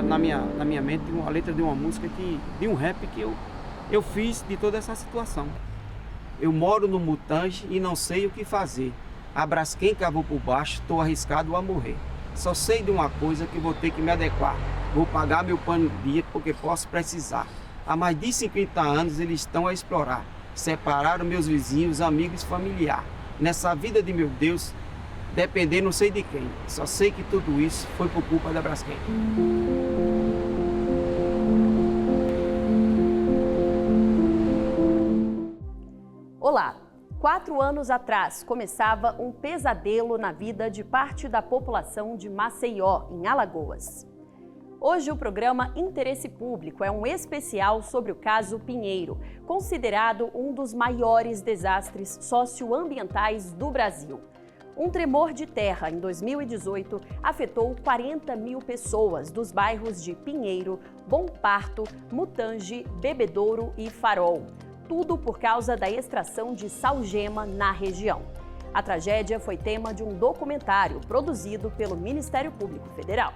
na minha mente uma letra de uma música, de um rap que eu fiz de toda essa situação. Eu moro no Mutange e não sei o que fazer. A Braskem cavou por baixo, estou arriscado a morrer. Só sei de uma coisa que vou ter que me adequar. Vou pagar meu pano de dia porque posso precisar. Há mais de 50 anos eles estão a explorar. Separaram meus vizinhos, amigos e familiar. Nessa vida de meu Deus, depender não sei de quem. Só sei que tudo isso foi por culpa da Braskem. Olá! 4 anos atrás, começava um pesadelo na vida de parte da população de Maceió, em Alagoas. Hoje o programa Interesse Público é um especial sobre o caso Pinheiro, considerado um dos maiores desastres socioambientais do Brasil. Um tremor de terra em 2018 afetou 40 mil pessoas dos bairros de Pinheiro, Bom Parto, Mutange, Bebedouro e Farol. Tudo por causa da extração de salgema na região. A tragédia foi tema de um documentário produzido pelo Ministério Público Federal.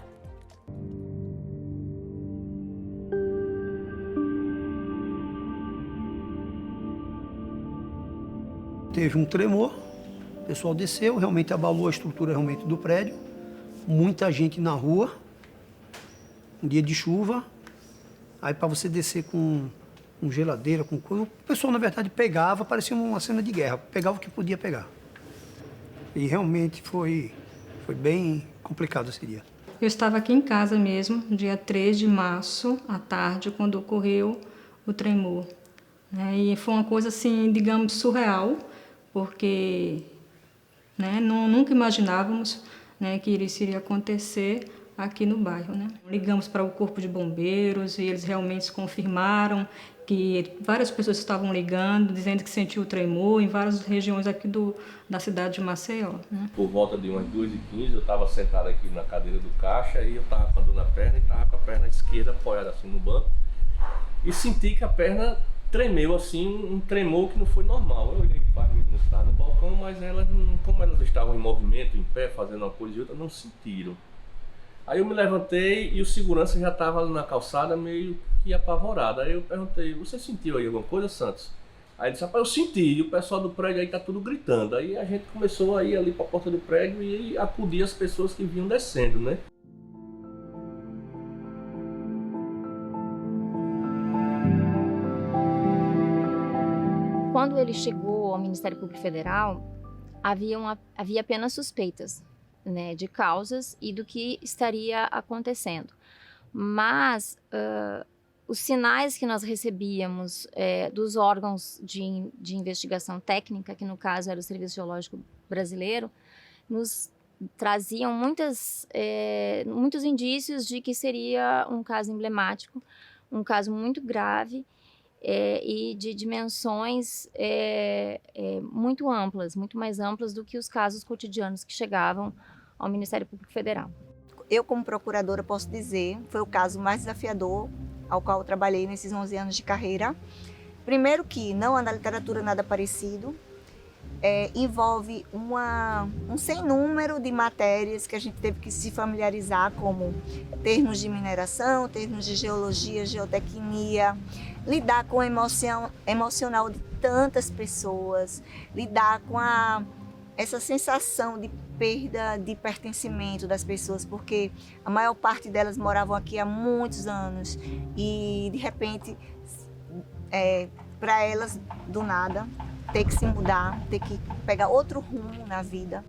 Teve um tremor, o pessoal desceu, realmente abalou a estrutura realmente do prédio, muita gente na rua, um dia de chuva, aí para você descer com geladeira, com coisa, o pessoal na verdade pegava, parecia uma cena de guerra, pegava o que podia pegar. E realmente foi bem complicado esse dia. Eu estava aqui em casa mesmo, dia 3 de março, à tarde, quando ocorreu o tremor. E foi uma coisa assim, digamos, surreal, porque nunca imaginávamos que isso iria acontecer aqui no bairro. Ligamos para o Corpo de Bombeiros e eles realmente confirmaram que várias pessoas estavam ligando, dizendo que sentiu o tremor em várias regiões aqui da cidade de Maceió. Por volta de umas 2h15, eu estava sentado aqui na cadeira do caixa e eu estava com a dor na perna e estava com a perna esquerda apoiada assim no banco e senti que a perna tremeu assim, um tremor que não foi normal. Eu olhei para as meninas que estavam no balcão, mas elas, como elas estavam em movimento, em pé, fazendo uma coisa e outra, não sentiram. Aí eu me levantei e o segurança já estava ali na calçada meio que apavorado. Aí eu perguntei, você sentiu aí alguma coisa, Santos? Aí ele disse, rapaz, eu senti, e o pessoal do prédio aí tá tudo gritando. Aí a gente começou a ir ali para a porta do prédio e acudir as pessoas que vinham descendo, né? Quando ele chegou ao Ministério Público Federal, havia apenas suspeitas, de causas e do que estaria acontecendo. Mas os sinais que nós recebíamos dos órgãos de investigação técnica, que no caso era o Serviço Geológico Brasileiro, nos traziam muitos indícios de que seria um caso emblemático, um caso muito grave, e de dimensões muito amplas, muito mais amplas do que os casos cotidianos que chegavam ao Ministério Público Federal. Eu, como procuradora, posso dizer, foi o caso mais desafiador ao qual eu trabalhei nesses 11 anos de carreira. Primeiro que não há na literatura nada parecido, envolve um sem número de matérias que a gente teve que se familiarizar, como termos de mineração, termos de geologia, geotecnia, lidar com a emocional de tantas pessoas, lidar com essa sensação de perda de pertencimento das pessoas, porque a maior parte delas moravam aqui há muitos anos e, de repente, para elas, do nada, ter que se mudar, ter que pegar outro rumo na vida.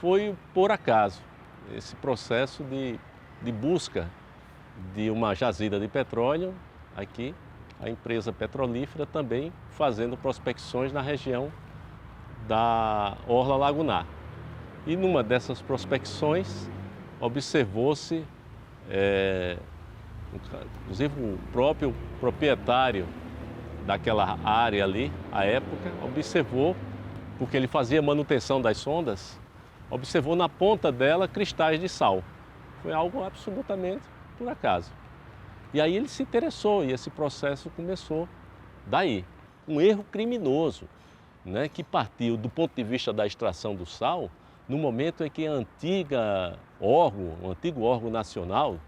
Foi por acaso esse processo de busca de uma jazida de petróleo aqui, a empresa petrolífera também fazendo prospecções na região da Orla Lagunar. E numa dessas prospecções observou-se, inclusive o próprio proprietário daquela área ali, à época, observou, porque ele fazia manutenção das sondas, observou na ponta dela cristais de sal. Foi algo absolutamente por acaso. E aí ele se interessou e esse processo começou daí. Um erro criminoso, né, que partiu do ponto de vista da extração do sal, no momento em que o antigo órgão nacional,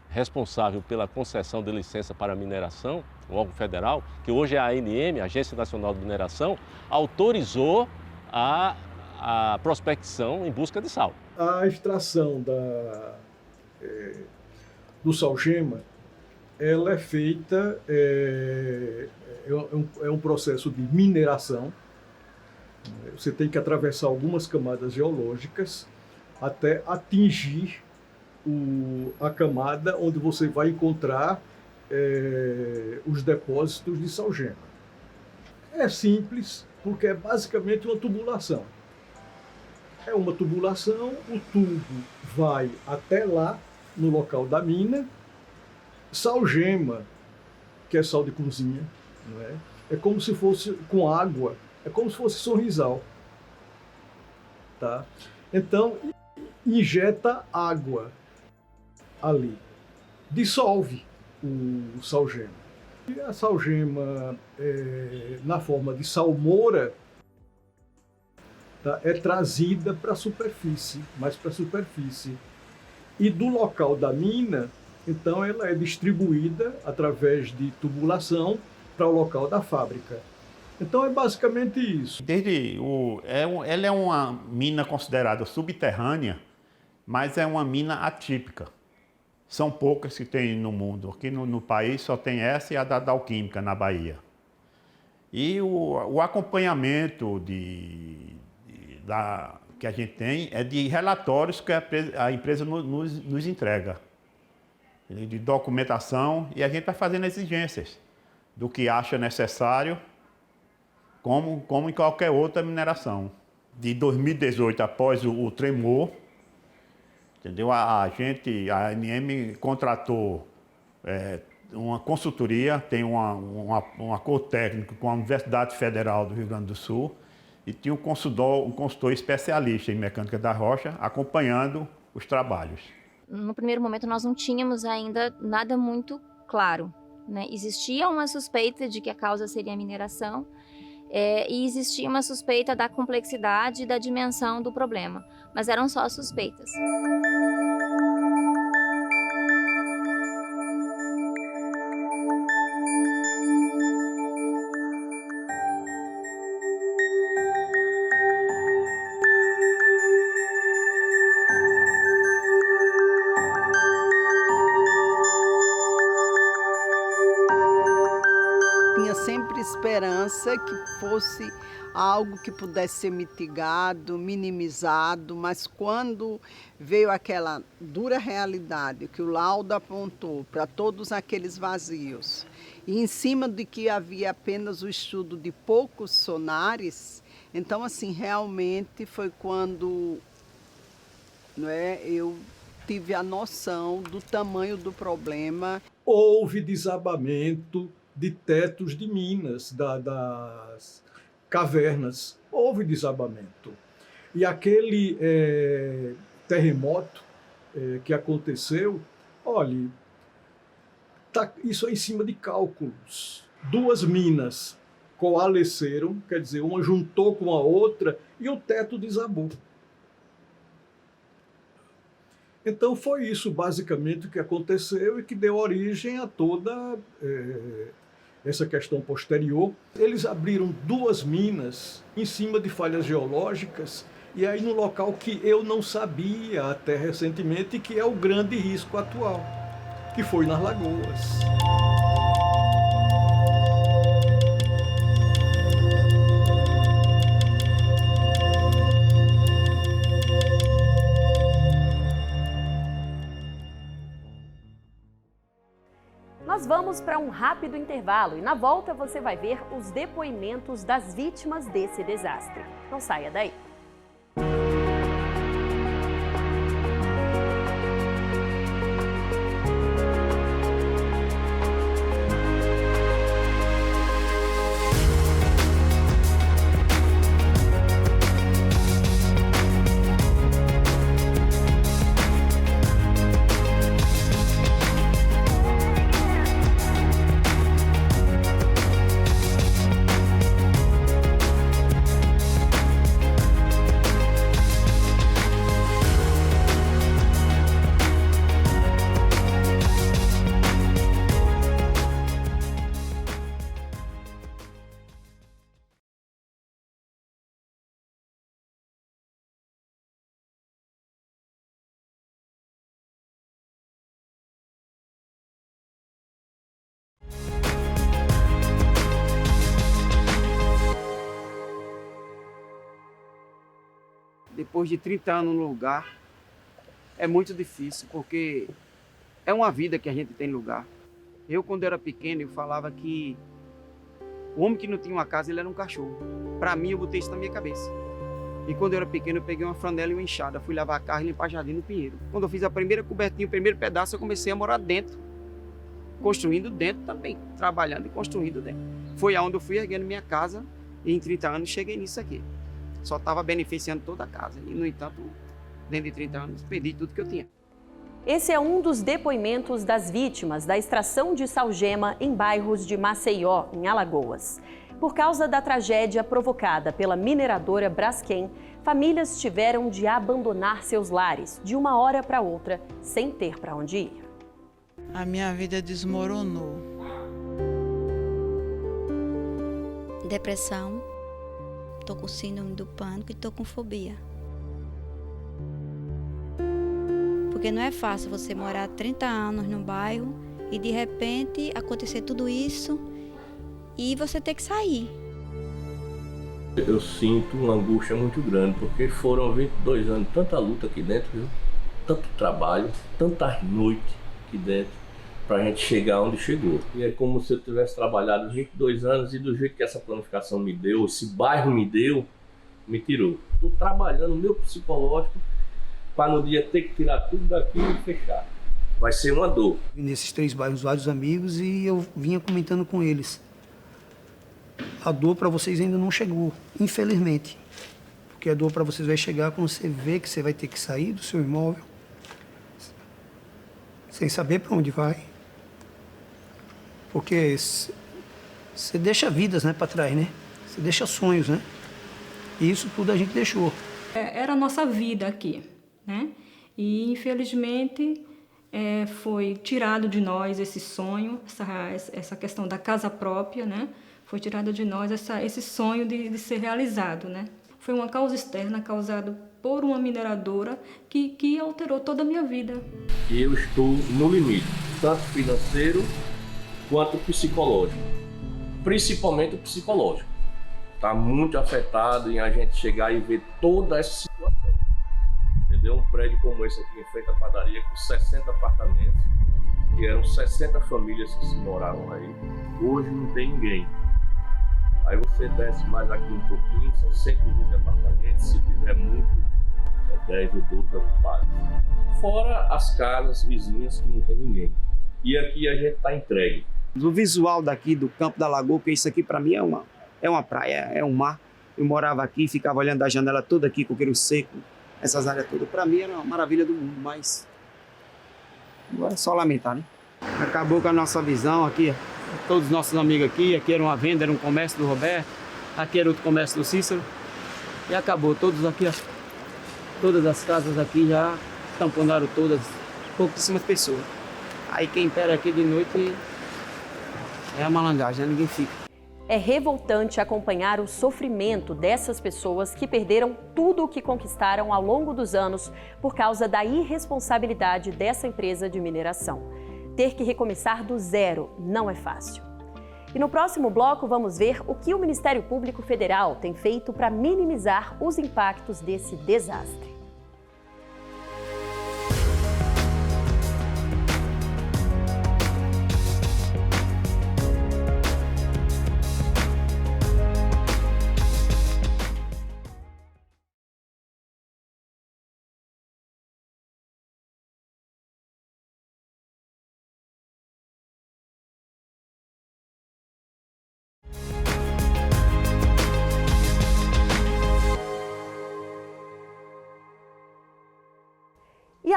responsável pela concessão de licença para mineração, o órgão federal, que hoje é a ANM, Agência Nacional de Mineração, autorizou a prospecção em busca de sal. A extração do sal-gema, ela é feita, é um processo de mineração. Você tem que atravessar algumas camadas geológicas até atingir a camada onde você vai encontrar os depósitos de sal-gema. É simples, porque é basicamente uma tubulação. É uma tubulação, o tubo vai até lá, no local da mina. Sal-gema, que é sal de cozinha, não é? É como se fosse com água, é como se fosse sorrisal. Tá? Então, injeta água ali, dissolve o sal-gema. E a sal-gema, na forma de salmoura, tá, é trazida para a superfície, mais para a superfície. E do local da mina, então ela é distribuída através de tubulação para o local da fábrica. Então é basicamente isso. Ela é uma mina considerada subterrânea, mas é uma mina atípica. São poucas que tem no mundo. Aqui no país só tem essa e a da Alquímica, na Bahia. E o acompanhamento que a gente tem é de relatórios que a empresa nos entrega, de documentação, e a gente vai fazendo exigências do que acha necessário, como em qualquer outra mineração. De 2018, após o tremor, entendeu? A ANM contratou uma consultoria, tem um acordo técnico com a Universidade Federal do Rio Grande do Sul, e tinha um consultor especialista em mecânica da rocha acompanhando os trabalhos. No primeiro momento nós não tínhamos ainda nada muito claro, né? Existia uma suspeita de que a causa seria a mineração, e existia uma suspeita da complexidade e da dimensão do problema, mas eram só suspeitas. Esperança que fosse algo que pudesse ser mitigado, minimizado, mas quando veio aquela dura realidade que o laudo apontou para todos aqueles vazios, e em cima de que havia apenas o estudo de poucos sonares, então assim, realmente foi quando, não é, eu tive a noção do tamanho do problema. Houve desabamento de tetos de minas, das cavernas. Houve desabamento. E aquele terremoto que aconteceu, olha, isso é em cima de cálculos. 2 minas coalesceram, quer dizer, uma juntou com a outra e o teto desabou. Então foi isso basicamente o que aconteceu e que deu origem a toda essa questão posterior. Eles abriram 2 minas em cima de falhas geológicas e aí no local que eu não sabia até recentemente, que é o grande risco atual, que foi nas Lagoas. Nós Nós vamos para um rápido intervalo e na volta você vai ver os depoimentos das vítimas desse desastre. Não saia daí. Depois de 30 anos no lugar, é muito difícil, porque é uma vida que a gente tem no lugar. Eu, quando era pequeno, eu falava que o homem que não tinha uma casa, ele era um cachorro. Para mim, eu botei isso na minha cabeça. E quando eu era pequeno, eu peguei uma franela e uma enxada, fui lavar carro e limpar jardim no Pinheiro. Quando eu fiz a primeira cobertinha, o primeiro pedaço, eu comecei a morar dentro. Construindo dentro também, trabalhando e construindo dentro. Foi aonde eu fui erguendo minha casa e em 30 anos cheguei nisso aqui. Só estava beneficiando toda a casa. E, no entanto, dentro de 30 anos, perdi tudo que eu tinha. Esse é um dos depoimentos das vítimas da extração de salgema em bairros de Maceió, em Alagoas. Por causa da tragédia provocada pela mineradora Braskem, famílias tiveram de abandonar seus lares de uma hora para outra, sem ter para onde ir. A minha vida desmoronou. Depressão, estou com síndrome do pânico e estou com fobia. Porque não é fácil você morar 30 anos no bairro e de repente acontecer tudo isso e você ter que sair. Eu sinto uma angústia muito grande, porque foram 22 anos, tanta luta aqui dentro, viu? Tanto trabalho, tantas noites aqui dentro, pra gente chegar onde chegou. E é como se eu tivesse trabalhado 22 anos e do jeito que essa planificação me deu, esse bairro me deu, me tirou. Estou trabalhando o meu psicológico para no dia ter que tirar tudo daqui e fechar. Vai ser uma dor. Nesses 3 bairros, vários amigos, e eu vinha comentando com eles. A dor para vocês ainda não chegou, infelizmente. Porque a dor para vocês vai chegar quando você vê que você vai ter que sair do seu imóvel, sem saber para onde vai. Porque você deixa vidas, né, para trás, né? Você deixa sonhos, né? E isso tudo a gente deixou. Era a nossa vida aqui, né? E infelizmente foi tirado de nós esse sonho, essa questão da casa própria, né? Foi tirado de nós esse sonho de ser realizado, né? Foi uma causa externa causada por uma mineradora que alterou toda a minha vida. E eu estou no limite, tanto financeiro quanto psicológico. Principalmente o psicológico. Está muito afetado em a gente chegar e ver toda essa situação. Entendeu? Um prédio como esse aqui, em frente à padaria, com 60 apartamentos, que eram 60 famílias que se moravam aí. Hoje não tem ninguém. Aí você desce mais aqui um pouquinho, são 120 apartamentos, se tiver muito, 10 ou 12 ocupados. Fora as casas vizinhas que não tem ninguém. E aqui a gente está entregue. O visual daqui do Campo da Lagoa, porque isso aqui para mim é uma praia, é um mar. Eu morava aqui, ficava olhando da janela toda aqui, coqueiro seco, essas áreas todas. Para mim era uma maravilha do mundo, mas agora é só lamentar, né? Acabou com a nossa visão aqui, todos os nossos amigos aqui era uma venda, era um comércio do Roberto, aqui era outro comércio do Cícero, e acabou, todos aqui, ó, todas as casas aqui já tamponaram todas, pouquíssimas pessoas. Aí quem pera aqui de noite é a malangagem, ninguém fica. É revoltante acompanhar o sofrimento dessas pessoas que perderam tudo o que conquistaram ao longo dos anos por causa da irresponsabilidade dessa empresa de mineração. Ter que recomeçar do zero não é fácil. E no próximo bloco vamos ver o que o Ministério Público Federal tem feito para minimizar os impactos desse desastre.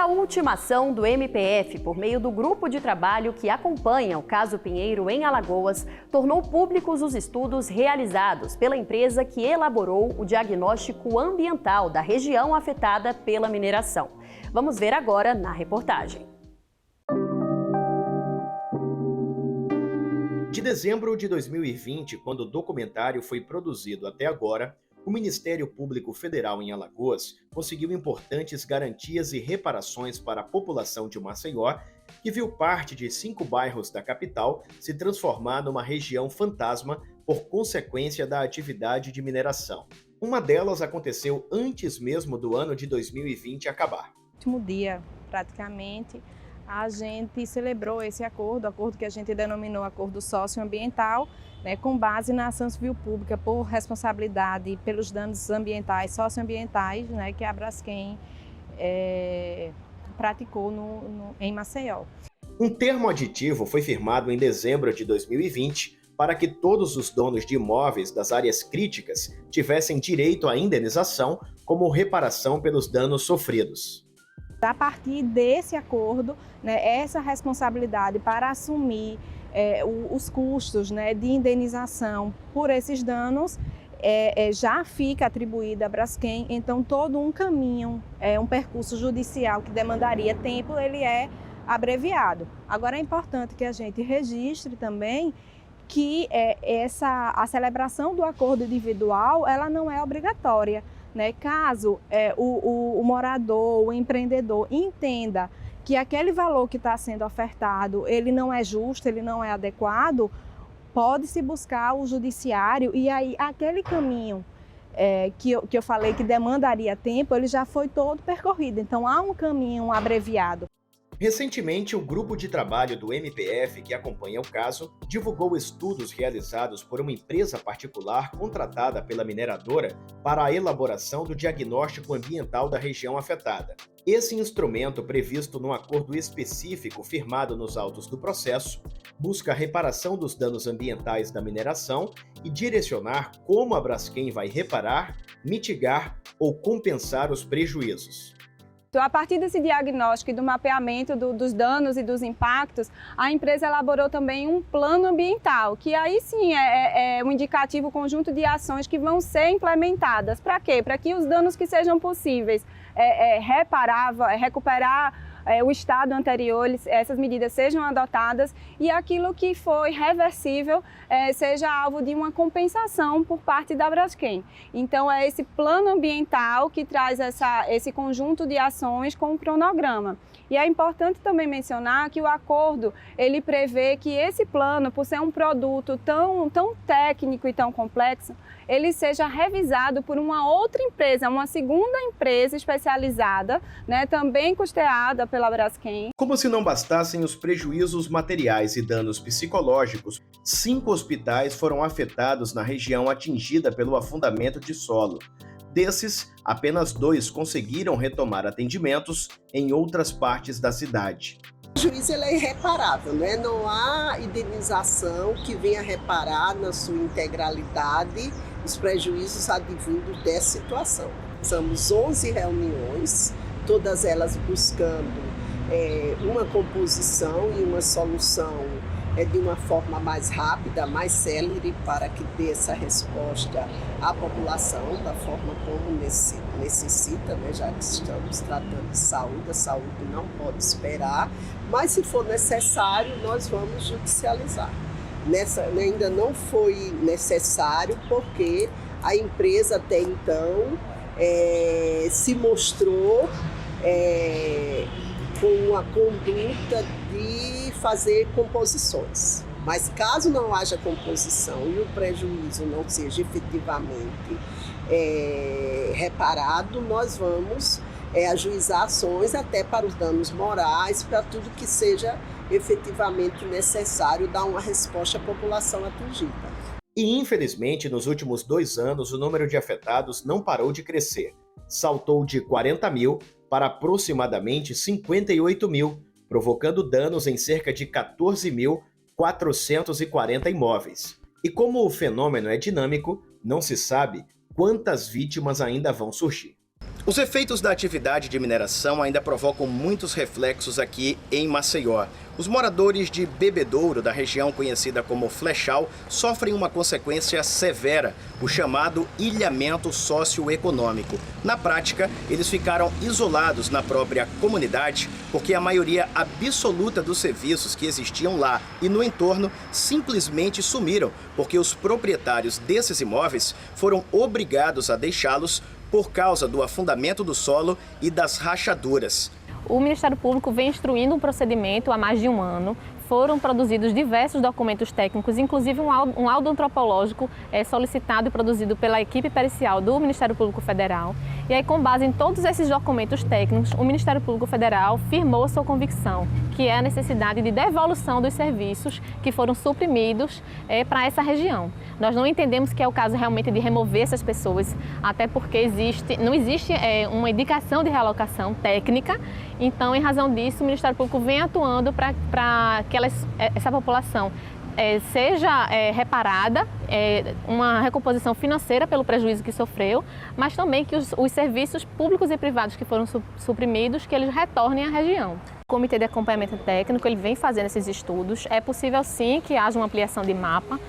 a última ação do MPF, por meio do grupo de trabalho que acompanha o caso Pinheiro em Alagoas, tornou públicos os estudos realizados pela empresa que elaborou o diagnóstico ambiental da região afetada pela mineração. Vamos ver agora na reportagem. De dezembro de 2020, quando o documentário foi produzido até agora, o Ministério Público Federal em Alagoas conseguiu importantes garantias e reparações para a população de Maceió, que viu parte de 5 bairros da capital se transformar numa região fantasma por consequência da atividade de mineração. Uma delas aconteceu antes mesmo do ano de 2020 acabar. No último dia, praticamente, a gente celebrou esse acordo que a gente denominou Acordo Socioambiental, né, com base na ação civil pública por responsabilidade pelos danos ambientais, socioambientais, né, que a Braskem praticou em Maceió. Um termo aditivo foi firmado em dezembro de 2020 para que todos os donos de imóveis das áreas críticas tivessem direito à indenização como reparação pelos danos sofridos. A partir desse acordo, né, essa responsabilidade para assumir os custos, né, de indenização por esses danos já fica atribuída à Braskem, então todo um caminho, um percurso judicial que demandaria tempo, ele é abreviado. Agora é importante que a gente registre também que a celebração do acordo individual ela não é obrigatória, né? Caso o morador, o empreendedor entenda que aquele valor que está sendo ofertado, ele não é justo, ele não é adequado, pode-se buscar o judiciário e aí aquele caminho que eu falei que demandaria tempo, ele já foi todo percorrido, então há um caminho abreviado. Recentemente, o grupo de trabalho do MPF que acompanha o caso divulgou estudos realizados por uma empresa particular contratada pela mineradora para a elaboração do diagnóstico ambiental da região afetada. Esse instrumento, previsto num acordo específico firmado nos autos do processo, busca a reparação dos danos ambientais da mineração e direcionar como a Braskem vai reparar, mitigar ou compensar os prejuízos. Então, a partir desse diagnóstico e do mapeamento dos danos e dos impactos, a empresa elaborou também um plano ambiental, que aí sim é um indicativo conjunto de ações que vão ser implementadas. Para quê? Para que os danos que sejam possíveis recuperar o estado anterior, essas medidas sejam adotadas e aquilo que foi reversível seja alvo de uma compensação por parte da Braskem. Então é esse plano ambiental que traz esse conjunto de ações com um cronograma. E é importante também mencionar que o acordo ele prevê que esse plano, por ser um produto tão técnico e tão complexo, ele seja revisado por uma outra empresa, uma segunda empresa especializada, né, também custeada pela Braskem. Como se não bastassem os prejuízos materiais e danos psicológicos, 5 hospitais foram afetados na região atingida pelo afundamento de solo. Desses, apenas 2 conseguiram retomar atendimentos em outras partes da cidade. O prejuízo ele é irreparável, né? Não há indenização que venha reparar na sua integralidade os prejuízos advindos dessa situação. Fizemos 11 reuniões, todas elas buscando uma composição e uma solução de uma forma mais rápida, mais célere, para que dê essa resposta à população da forma como necessita, né? Já que estamos tratando de saúde, a saúde não pode esperar, mas se for necessário, nós vamos judicializar. Ainda não foi necessário porque a empresa até então se mostrou com a conduta de fazer composições. Mas caso não haja composição e o prejuízo não seja efetivamente reparado, nós vamos ajuizar ações até para os danos morais, para tudo que seja efetivamente necessário dar uma resposta à população atingida. E infelizmente, nos últimos 2 anos, o número de afetados não parou de crescer. Saltou de 40 mil para aproximadamente 58 mil, provocando danos em cerca de 14.440 imóveis. E como o fenômeno é dinâmico, não se sabe quantas vítimas ainda vão surgir. Os efeitos da atividade de mineração ainda provocam muitos reflexos aqui em Maceió. Os moradores de Bebedouro, da região conhecida como Flechal, sofrem uma consequência severa, o chamado ilhamento socioeconômico. Na prática, eles ficaram isolados na própria comunidade, porque a maioria absoluta dos serviços que existiam lá e no entorno simplesmente sumiram, porque os proprietários desses imóveis foram obrigados a deixá-los por causa do afundamento do solo e das rachaduras. O Ministério Público vem instruindo um procedimento há mais de um ano. Foram produzidos diversos documentos técnicos, inclusive um laudo antropológico solicitado e produzido pela equipe pericial do Ministério Público Federal. E aí, com base em todos esses documentos técnicos, o Ministério Público Federal firmou sua convicção, que é a necessidade de devolução dos serviços que foram suprimidos para essa região. Nós não entendemos que é o caso realmente de remover essas pessoas, até porque não existe uma indicação de realocação técnica. Então, em razão disso, o Ministério Público vem atuando para que essa população seja reparada, uma recomposição financeira pelo prejuízo que sofreu, mas também que os serviços públicos e privados que foram suprimidos, que eles retornem à região. O Comitê de Acompanhamento Técnico ele vem fazendo esses estudos. É possível sim que haja uma ampliação de mapa,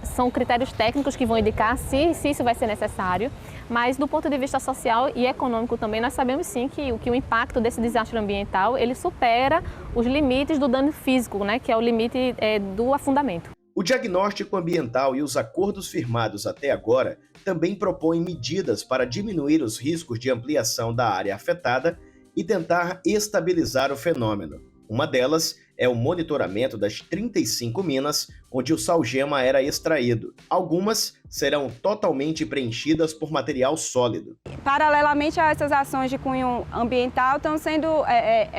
são critérios técnicos que vão indicar se isso vai ser necessário, mas do ponto de vista social e econômico também nós sabemos sim que o impacto desse desastre ambiental ele supera os limites do dano físico, né, que é o limite do afundamento. O diagnóstico ambiental e os acordos firmados até agora também propõem medidas para diminuir os riscos de ampliação da área afetada e tentar estabilizar o fenômeno. Uma delas é o monitoramento das 35 minas onde o sal-gema era extraído. Algumas serão totalmente preenchidas por material sólido. Paralelamente a essas ações de cunho ambiental, estão sendo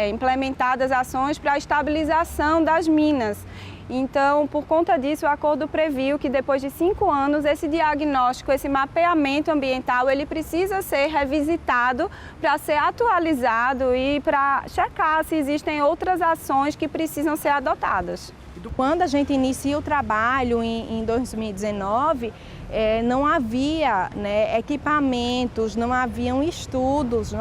implementadas ações para a estabilização das minas. Então, por conta disso, o acordo previu que depois de 5 anos, esse diagnóstico, esse mapeamento ambiental, ele precisa ser revisitado para ser atualizado e para checar se existem outras ações que precisam ser adotadas. Quando a gente inicia o trabalho em 2019, não havia equipamentos, não havia estudos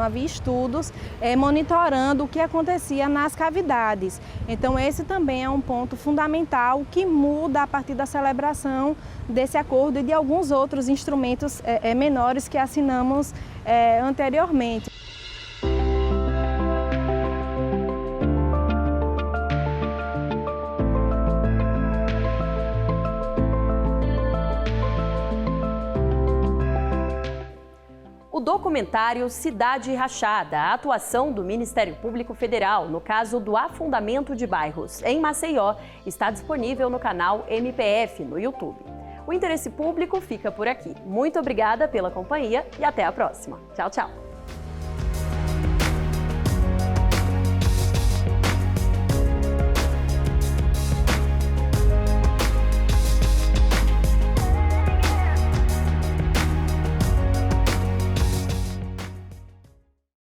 monitorando o que acontecia nas cavidades. Então esse também é um ponto fundamental que muda a partir da celebração desse acordo e de alguns outros instrumentos menores que assinamos anteriormente. O documentário Cidade Rachada, a atuação do Ministério Público Federal no caso do afundamento de bairros em Maceió, está disponível no canal MPF no YouTube. O Interesse Público fica por aqui. Muito obrigada pela companhia e até a próxima. Tchau, tchau.